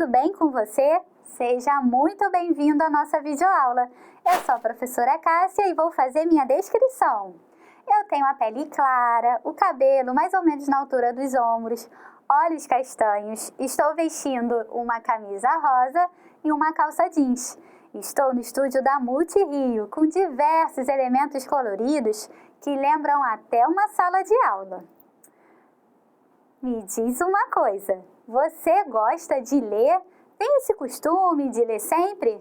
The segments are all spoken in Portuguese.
tudo bem com você? Seja muito bem-vindo à nossa videoaula. Eu sou a professora Cássia e vou fazer minha descrição. Eu tenho a pele clara, o cabelo mais ou menos na altura dos ombros, olhos castanhos, estou vestindo uma camisa rosa e uma calça jeans. Estou no estúdio da Multirio, com diversos elementos coloridos que lembram até uma sala de aula. Me diz uma coisa, você gosta de ler? Tem esse costume de ler sempre?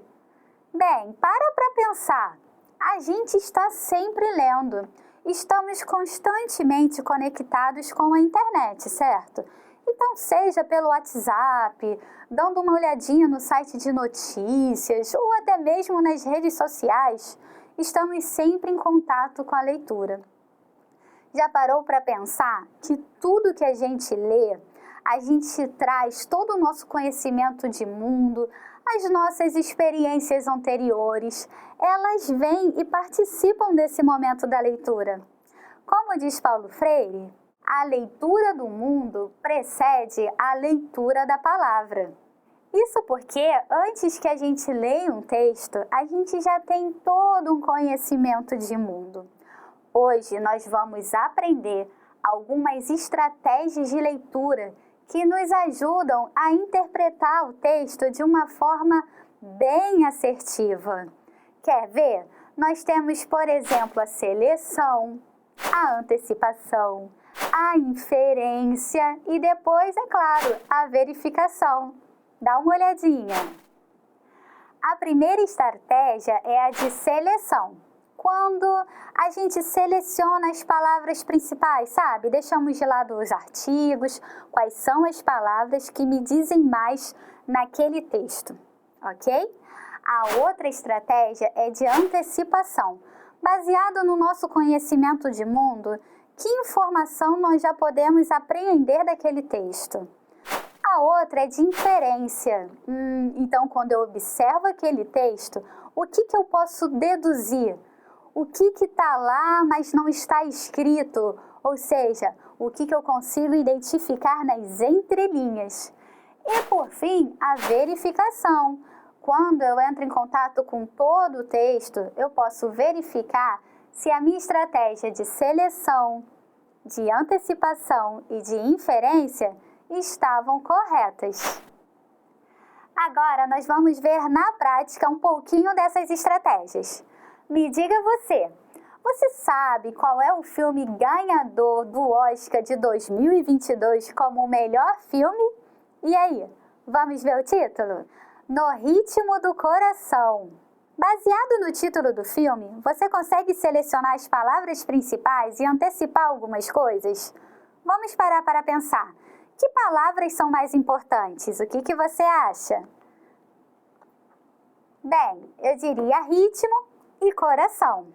Bem, para pensar. A gente está sempre lendo. Estamos constantemente conectados com a internet, certo? Então, seja pelo WhatsApp, dando uma olhadinha no site de notícias ou até mesmo nas redes sociais, estamos sempre em contato com a leitura. Já parou para pensar que tudo que a gente lê, a gente traz todo o nosso conhecimento de mundo, as nossas experiências anteriores, elas vêm e participam desse momento da leitura. Como diz Paulo Freire, a leitura do mundo precede a leitura da palavra. Isso porque antes que a gente leia um texto, a gente já tem todo um conhecimento de mundo. Hoje nós vamos aprender algumas estratégias de leitura que nos ajudam a interpretar o texto de uma forma bem assertiva. Quer ver? Nós temos, por exemplo, a seleção, a antecipação, a inferência e depois, é claro, a verificação. Dá uma olhadinha. A primeira estratégia é a de seleção. Quando a gente seleciona as palavras principais, sabe? Deixamos de lado os artigos, quais são as palavras que me dizem mais naquele texto, ok? A outra estratégia é de antecipação. Baseado no nosso conhecimento de mundo, que informação nós já podemos apreender daquele texto? A outra é de inferência. Então, quando eu observo aquele texto, o que eu posso deduzir? O que está lá, mas não está escrito? Ou seja, o que eu consigo identificar nas entrelinhas? E, por fim, a verificação. Quando eu entro em contato com todo o texto, eu posso verificar se a minha estratégia de seleção, de antecipação e de inferência estavam corretas. Agora, nós vamos ver na prática um pouquinho dessas estratégias. Me diga você sabe qual é o filme ganhador do Oscar de 2022 como o melhor filme? E aí, vamos ver o título? No Ritmo do Coração. Baseado no título do filme, você consegue selecionar as palavras principais e antecipar algumas coisas? Vamos parar para pensar. Que palavras são mais importantes? O que você acha? Bem, eu diria ritmo e coração.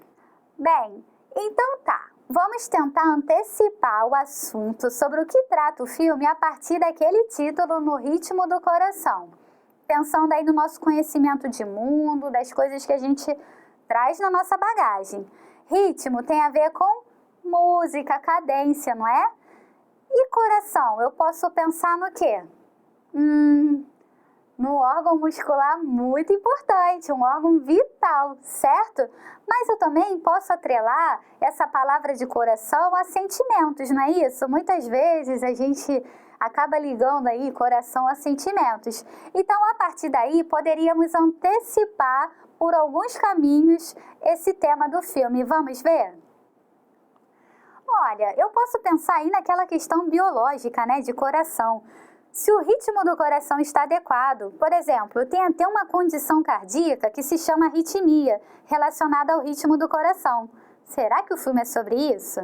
Bem, então tá. Vamos tentar antecipar o assunto sobre o que trata o filme a partir daquele título No Ritmo do Coração. Pensando aí no nosso conhecimento de mundo, das coisas que a gente traz na nossa bagagem. Ritmo tem a ver com música, cadência, não é? E coração, eu posso pensar no quê? No órgão muscular muito importante, um órgão vital, certo? Mas eu também posso atrelar essa palavra de coração a sentimentos, não é isso? Muitas vezes a gente acaba ligando aí coração a sentimentos. Então, a partir daí, poderíamos antecipar por alguns caminhos esse tema do filme. Vamos ver? Olha, eu posso pensar aí naquela questão biológica, né, de coração. Se o ritmo do coração está adequado, por exemplo, tem até uma condição cardíaca que se chama arritmia, relacionada ao ritmo do coração. Será que o filme é sobre isso?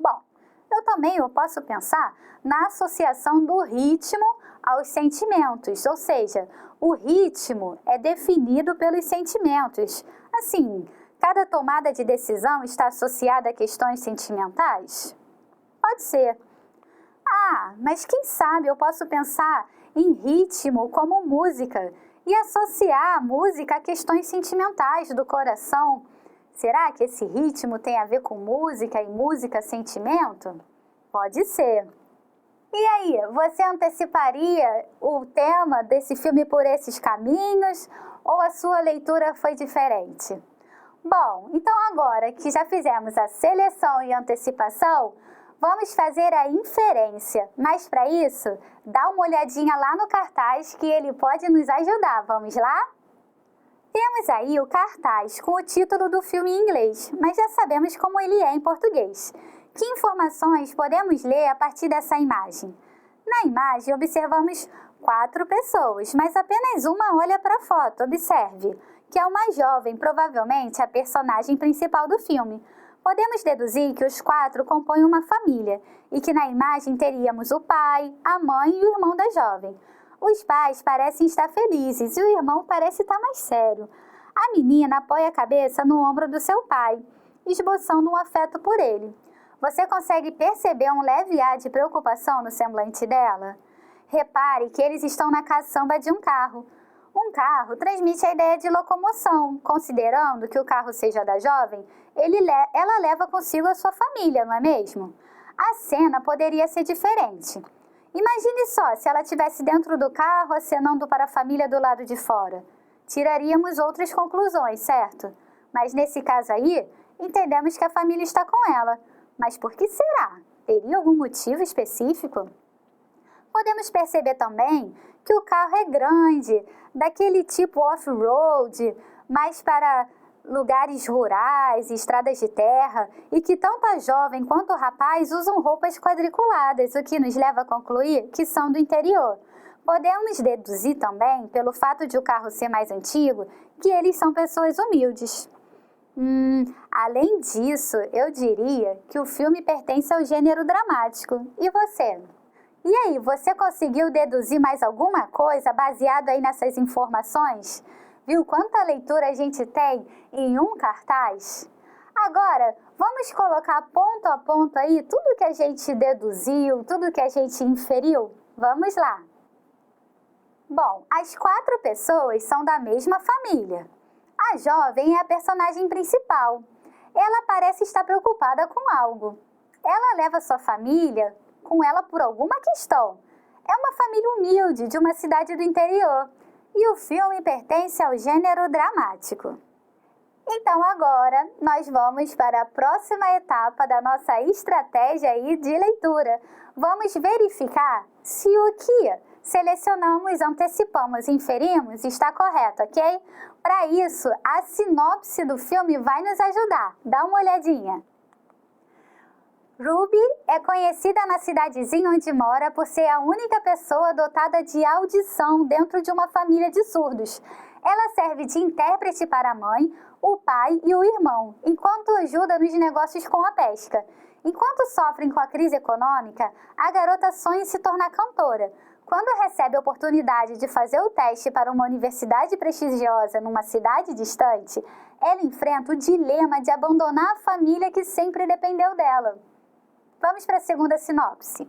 Bom, eu posso pensar na associação do ritmo aos sentimentos, ou seja, o ritmo é definido pelos sentimentos. Assim, cada tomada de decisão está associada a questões sentimentais? Pode ser. Mas quem sabe eu posso pensar em ritmo como música e associar a música a questões sentimentais do coração. Será que esse ritmo tem a ver com música e música sentimento? Pode ser. E aí, você anteciparia o tema desse filme por esses caminhos ou a sua leitura foi diferente? Bom, então agora que já fizemos a seleção e antecipação, vamos fazer a inferência. Mas para isso, dá uma olhadinha lá no cartaz que ele pode nos ajudar. Vamos lá? Temos aí o cartaz com o título do filme em inglês, mas já sabemos como ele é em português. Que informações podemos ler a partir dessa imagem? Na imagem, observamos 4 pessoas, mas apenas uma olha para a foto. Observe, que é uma jovem, provavelmente a personagem principal do filme. Podemos deduzir que os 4 compõem uma família e que na imagem teríamos o pai, a mãe e o irmão da jovem. Os pais parecem estar felizes e o irmão parece estar mais sério. A menina apoia a cabeça no ombro do seu pai, esboçando um afeto por ele. Você consegue perceber um leve ar de preocupação no semblante dela? Repare que eles estão na caçamba de um carro. Um carro transmite a ideia de locomoção, considerando que o carro seja da jovem, ela leva consigo a sua família, não é mesmo? A cena poderia ser diferente. Imagine só se ela estivesse dentro do carro acenando para a família do lado de fora. Tiraríamos outras conclusões, certo? Mas nesse caso aí, entendemos que a família está com ela. Mas por que será? Teria algum motivo específico? Podemos perceber também que o carro é grande, daquele tipo off-road, mais para lugares rurais e estradas de terra, e que tanto a jovem quanto o rapaz usam roupas quadriculadas, o que nos leva a concluir que são do interior. Podemos deduzir também, pelo fato de o carro ser mais antigo, que eles são pessoas humildes. Além disso, eu diria que o filme pertence ao gênero dramático. E você? E aí, você conseguiu deduzir mais alguma coisa baseado aí nessas informações? Viu quanta leitura a gente tem em um cartaz? Agora, vamos colocar ponto a ponto aí tudo que a gente deduziu, tudo que a gente inferiu? Vamos lá! Bom, as 4 pessoas são da mesma família. A jovem é a personagem principal. Ela parece estar preocupada com algo. Ela leva sua família com ela por alguma questão. É uma família humilde de uma cidade do interior. E o filme pertence ao gênero dramático. Então agora nós vamos para a próxima etapa da nossa estratégia aí de leitura. Vamos verificar se o que selecionamos, antecipamos e inferimos está correto, ok? Para isso, a sinopse do filme vai nos ajudar. Dá uma olhadinha. Ruby é conhecida na cidadezinha onde mora por ser a única pessoa dotada de audição dentro de uma família de surdos. Ela serve de intérprete para a mãe, o pai e o irmão, enquanto ajuda nos negócios com a pesca. Enquanto sofrem com a crise econômica, a garota sonha em se tornar cantora. Quando recebe a oportunidade de fazer o teste para uma universidade prestigiosa numa cidade distante, ela enfrenta o dilema de abandonar a família que sempre dependeu dela. Vamos para a segunda sinopse.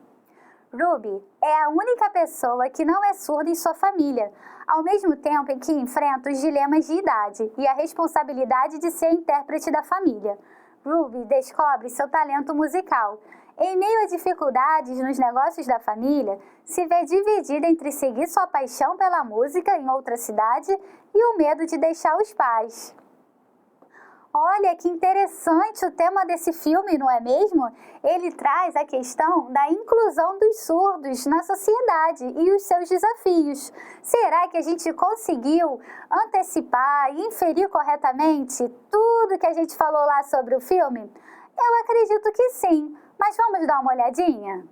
Ruby é a única pessoa que não é surda em sua família, ao mesmo tempo em que enfrenta os dilemas de idade e a responsabilidade de ser intérprete da família. Ruby descobre seu talento musical. Em meio a dificuldades nos negócios da família, se vê dividida entre seguir sua paixão pela música em outra cidade e o medo de deixar os pais. Olha que interessante o tema desse filme, não é mesmo? Ele traz a questão da inclusão dos surdos na sociedade e os seus desafios. Será que a gente conseguiu antecipar e inferir corretamente tudo que a gente falou lá sobre o filme? Eu acredito que sim, mas vamos dar uma olhadinha?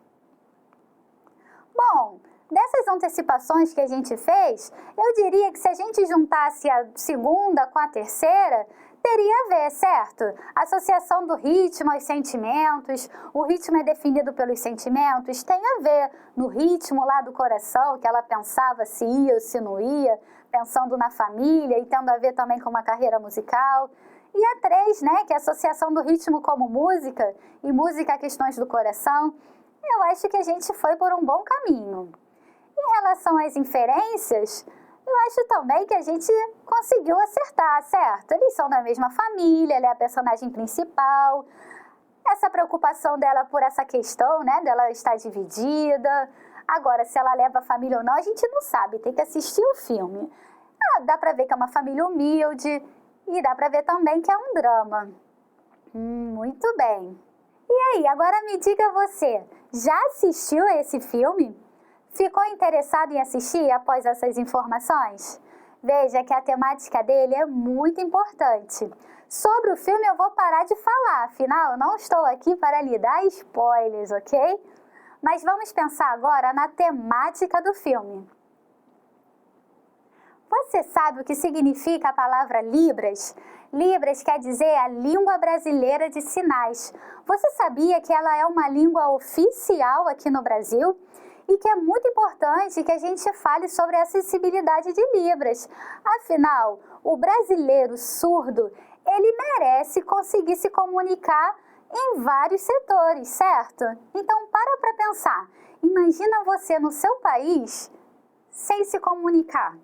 Bom, dessas antecipações que a gente fez, eu diria que se a gente juntasse a segunda com a terceira, teria a ver, certo? Associação do ritmo aos sentimentos, o ritmo é definido pelos sentimentos, tem a ver no ritmo lá do coração, que ela pensava se ia ou se não ia, pensando na família e tendo a ver também com uma carreira musical. E a 3, né, que é a associação do ritmo como música, e música a questões do coração, eu acho que a gente foi por um bom caminho. Em relação às inferências, eu acho também que a gente conseguiu acertar, certo? Eles são da mesma família, ela é a personagem principal. essa preocupação dela por essa questão, né, dela estar dividida. Agora, se ela leva a família ou não, a gente não sabe, tem que assistir o filme. Dá pra ver que é uma família humilde e dá pra ver também que é um drama. Muito bem. E aí, agora me diga você, já assistiu esse filme? Ficou interessado em assistir após essas informações? Veja que a temática dele é muito importante. Sobre o filme eu vou parar de falar, afinal eu não estou aqui para lhe dar spoilers, ok? Mas vamos pensar agora na temática do filme. Você sabe o que significa a palavra Libras? Libras quer dizer a língua brasileira de sinais. Você sabia que ela é uma língua oficial aqui no Brasil? E que é muito importante que a gente fale sobre a acessibilidade de Libras. Afinal, o brasileiro surdo, ele merece conseguir se comunicar em vários setores, certo? Então, para pensar. Imagina você no seu país sem se comunicar,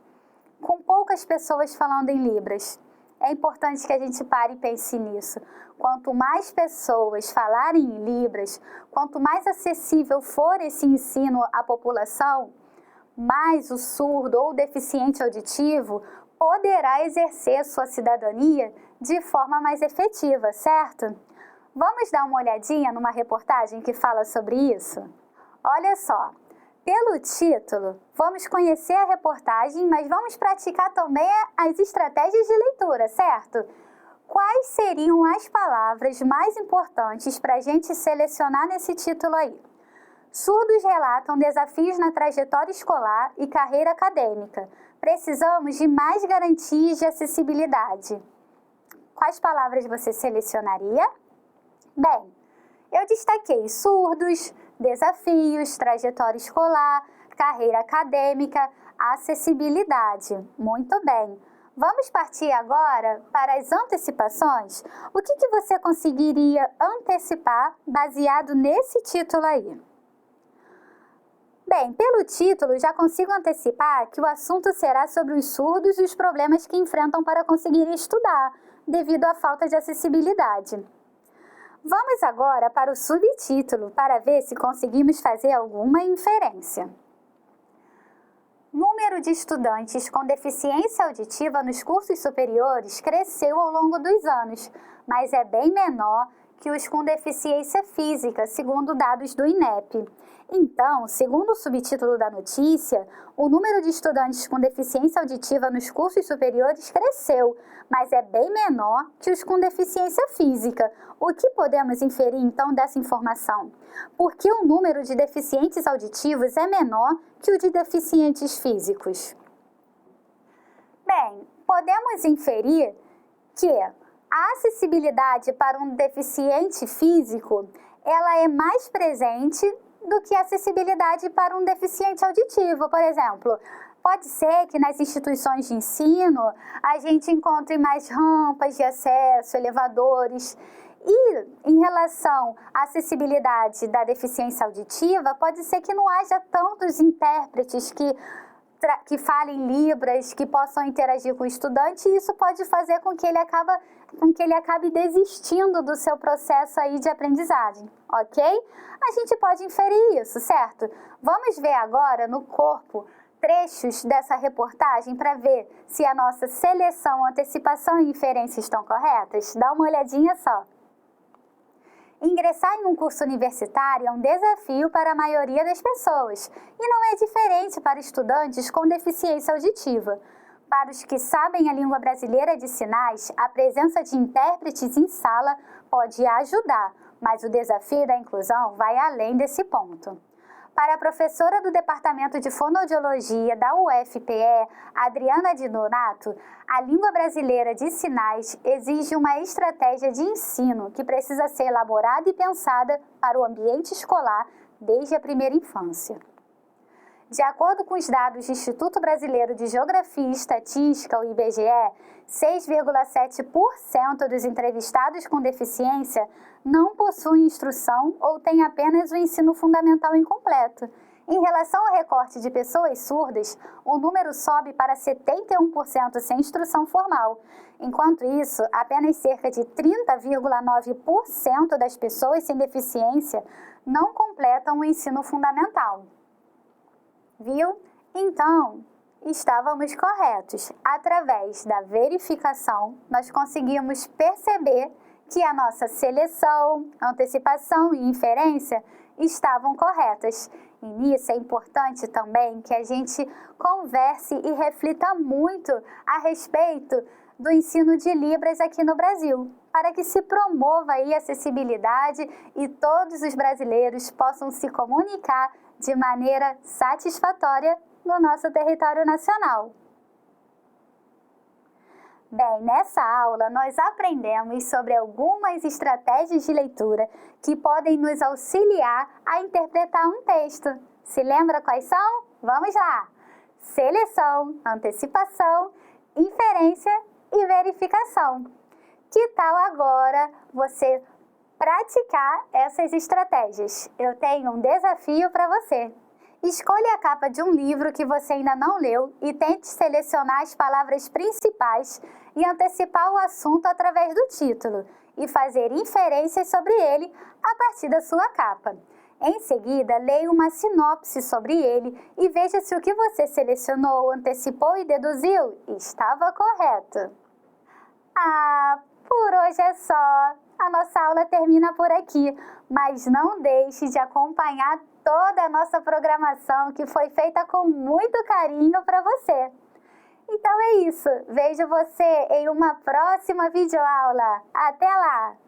com poucas pessoas falando em Libras. É importante que a gente pare e pense nisso. Quanto mais pessoas falarem em Libras, quanto mais acessível for esse ensino à população, mais o surdo ou deficiente auditivo poderá exercer sua cidadania de forma mais efetiva, certo? Vamos dar uma olhadinha numa reportagem que fala sobre isso? Olha só, pelo título, vamos conhecer a reportagem, mas vamos praticar também as estratégias de leitura, certo? Quais seriam as palavras mais importantes para a gente selecionar nesse título aí? Surdos relatam desafios na trajetória escolar e carreira acadêmica. Precisamos de mais garantias de acessibilidade. Quais palavras você selecionaria? Bem, eu destaquei surdos, desafios, trajetória escolar, carreira acadêmica, acessibilidade. Muito bem. Vamos partir agora para as antecipações? O que você conseguiria antecipar baseado nesse título aí? Bem, pelo título já consigo antecipar que o assunto será sobre os surdos e os problemas que enfrentam para conseguir estudar, devido à falta de acessibilidade. Vamos agora para o subtítulo para ver se conseguimos fazer alguma inferência. Número de estudantes com deficiência auditiva nos cursos superiores cresceu ao longo dos anos, mas é bem menor que os com deficiência física, segundo dados do INEP. Então, segundo o subtítulo da notícia, o número de estudantes com deficiência auditiva nos cursos superiores cresceu, mas é bem menor que os com deficiência física. O que podemos inferir, então, dessa informação? Porque o número de deficientes auditivos é menor que o de deficientes físicos. Bem, podemos inferir que a acessibilidade para um deficiente físico, ela é mais presente do que a acessibilidade para um deficiente auditivo, por exemplo. Pode ser que nas instituições de ensino a gente encontre mais rampas de acesso, elevadores. E em relação à acessibilidade da deficiência auditiva, pode ser que não haja tantos intérpretes que falem Libras, que possam interagir com o estudante, e isso pode fazer com que ele acabe desistindo do seu processo aí de aprendizagem, ok? A gente pode inferir isso, certo? Vamos ver agora no corpo trechos dessa reportagem para ver se a nossa seleção, antecipação e inferência estão corretas? Dá uma olhadinha só. Ingressar em um curso universitário é um desafio para a maioria das pessoas e não é diferente para estudantes com deficiência auditiva. Para os que sabem a língua brasileira de sinais, a presença de intérpretes em sala pode ajudar, mas o desafio da inclusão vai além desse ponto. Para a professora do Departamento de Fonoaudiologia da UFPE, Adriana Di Donato, a língua brasileira de sinais exige uma estratégia de ensino que precisa ser elaborada e pensada para o ambiente escolar desde a primeira infância. De acordo com os dados do Instituto Brasileiro de Geografia e Estatística, o IBGE, 6,7% dos entrevistados com deficiência não possuem instrução ou têm apenas o ensino fundamental incompleto. Em relação ao recorte de pessoas surdas, o número sobe para 71% sem instrução formal. Enquanto isso, apenas cerca de 30,9% das pessoas sem deficiência não completam o ensino fundamental. Viu? Então, estávamos corretos. Através da verificação, nós conseguimos perceber que a nossa seleção, antecipação e inferência estavam corretas. E nisso é importante também que a gente converse e reflita muito a respeito do ensino de Libras aqui no Brasil, para que se promova aí a acessibilidade e todos os brasileiros possam se comunicar de maneira satisfatória no nosso território nacional. Bem, nessa aula nós aprendemos sobre algumas estratégias de leitura que podem nos auxiliar a interpretar um texto. Se lembra quais são? Vamos lá! Seleção, antecipação, inferência e verificação. Que tal agora você praticar essas estratégias? Eu tenho um desafio para você. Escolha a capa de um livro que você ainda não leu e tente selecionar as palavras principais e antecipar o assunto através do título e fazer inferências sobre ele a partir da sua capa. Em seguida, leia uma sinopse sobre ele e veja se o que você selecionou, antecipou e deduziu estava correto. Por hoje é só. A nossa aula termina por aqui, mas não deixe de acompanhar toda a nossa programação que foi feita com muito carinho para você. Então é isso. Vejo você em uma próxima videoaula. Até lá!